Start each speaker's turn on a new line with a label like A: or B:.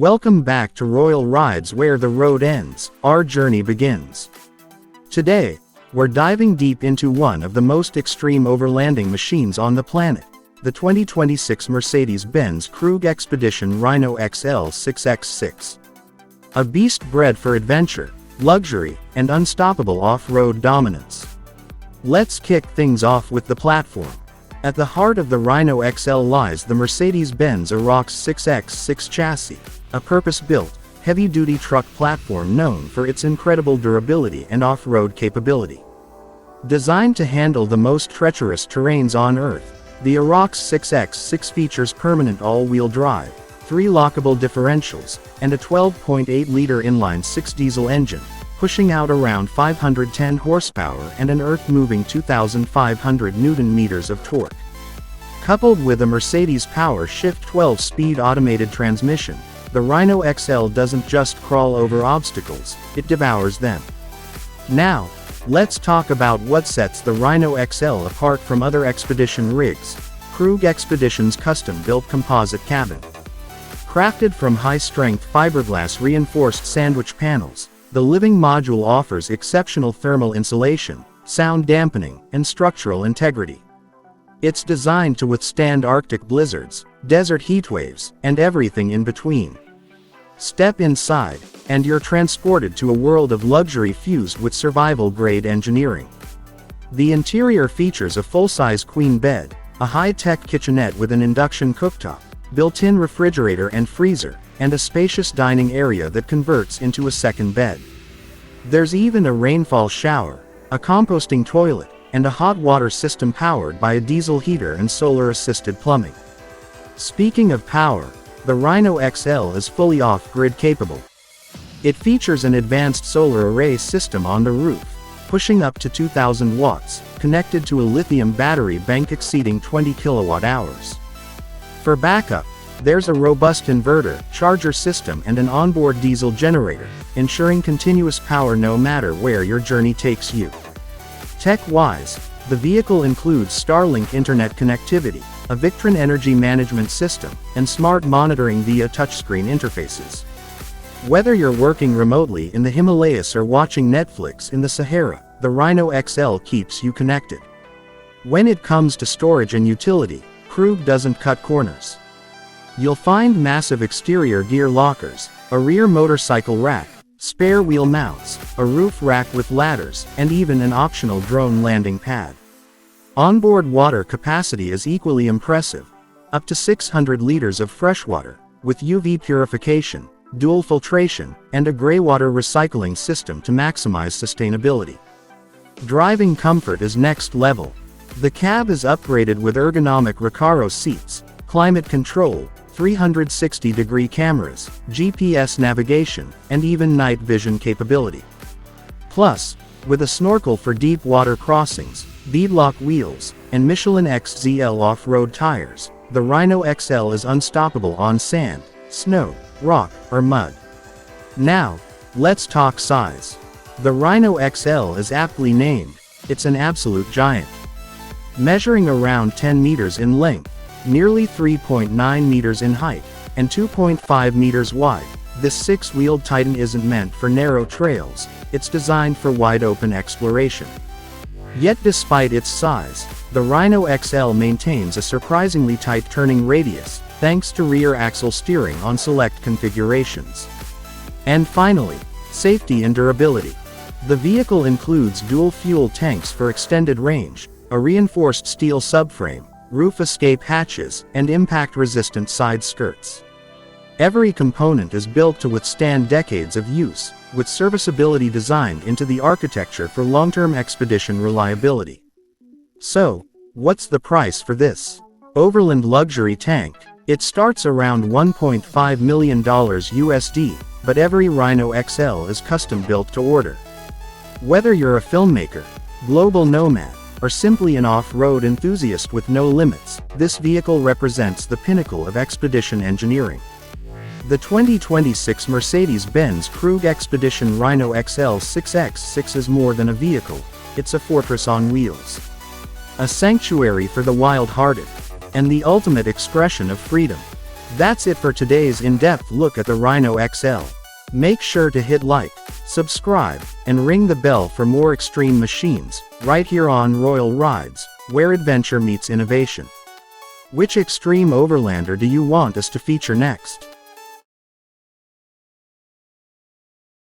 A: Welcome back to Royal Rides, where the road ends, our journey begins. Today, we're diving deep into one of the most extreme overlanding machines on the planet, the 2026 Mercedes-Benz Krug Expedition Rhino XL 6x6. A beast bred for adventure, luxury, and unstoppable off-road dominance. Let's kick things off with the platform. At the heart of the Rhino XL lies the Mercedes-Benz ROX 6x6 chassis, a purpose-built, heavy-duty truck platform known for its incredible durability and off-road capability. Designed to handle the most treacherous terrains on Earth, the ROX 6x6 features permanent all-wheel drive, 3 lockable differentials, and a 12.8-liter inline-6 diesel engine, pushing out around 510 horsepower and an earth-moving 2,500 Newton-meters of torque. Coupled with a Mercedes Power Shift 12-speed automated transmission, the Rhino XL doesn't just crawl over obstacles, it devours them. Now, let's talk about what sets the Rhino XL apart from other Expedition rigs: Krug Expedition's custom-built composite cabin. Crafted from high-strength fiberglass reinforced sandwich panels, the living module offers exceptional thermal insulation, sound dampening, and structural integrity. It's designed to withstand Arctic blizzards, desert heatwaves, and everything in between. Step inside, and you're transported to a world of luxury fused with survival-grade engineering. The interior features a full-size queen bed, a high-tech kitchenette with an induction cooktop, built-in refrigerator and freezer, and a spacious dining area that converts into a second bed. There's even a rainfall shower, a composting toilet, and a hot water system powered by a diesel heater and solar-assisted plumbing. Speaking of power, the Rhino XL is fully off-grid capable. It features an advanced solar array system on the roof, pushing up to 2,000 watts, connected to a lithium battery bank exceeding 20 kilowatt-hours. For backup, there's a robust inverter, charger system and an onboard diesel generator, ensuring continuous power no matter where your journey takes you. Tech-wise, the vehicle includes Starlink internet connectivity, a Victron energy management system, and smart monitoring via touchscreen interfaces. Whether you're working remotely in the Himalayas or watching Netflix in the Sahara, the Rhino XL keeps you connected. When it comes to storage and utility, Krug doesn't cut corners. You'll find massive exterior gear lockers, a rear motorcycle rack, spare wheel mounts, a roof rack with ladders, and even an optional drone landing pad. Onboard water capacity is equally impressive, up to 600 liters of freshwater, with UV purification, dual filtration, and a greywater recycling system to maximize sustainability. Driving comfort is next level. The cab is upgraded with ergonomic Recaro seats, climate control, 360-degree cameras, GPS navigation, and even night vision capability. Plus, with a snorkel for deep water crossings, beadlock wheels, and Michelin XZL off-road tires, the Rhino XL is unstoppable on sand, snow, rock, or mud. Now, let's talk size. The Rhino XL is aptly named, it's an absolute giant. Measuring around 10 meters in length, nearly 3.9 meters in height, and 2.5 meters wide, this six-wheeled titan isn't meant for narrow trails, it's designed for wide-open exploration. Yet despite its size, the Rhino XL maintains a surprisingly tight turning radius, thanks to rear axle steering on select configurations. And finally, safety and durability. The vehicle includes dual fuel tanks for extended range, a reinforced steel subframe, roof escape hatches, and impact-resistant side skirts. Every component is built to withstand decades of use, with serviceability designed into the architecture for long-term expedition reliability. So, what's the price for this Overland luxury tank? It starts around $1.5 million USD, but every Rhino XL is custom-built to order. Whether you're a filmmaker, global nomad, or simply an off-road enthusiast with no limits, this vehicle represents the pinnacle of expedition engineering. The 2026 Mercedes-Benz Krug Expedition Rhino XL 6x6 is more than a vehicle, it's a fortress on wheels. A sanctuary for the wild-hearted, and the ultimate expression of freedom. That's it for today's in-depth look at the Rhino XL. Make sure to hit like, subscribe, and ring the bell for more extreme machines, right here on Royal Rides, where adventure meets innovation. Which extreme overlander do you want us to feature next?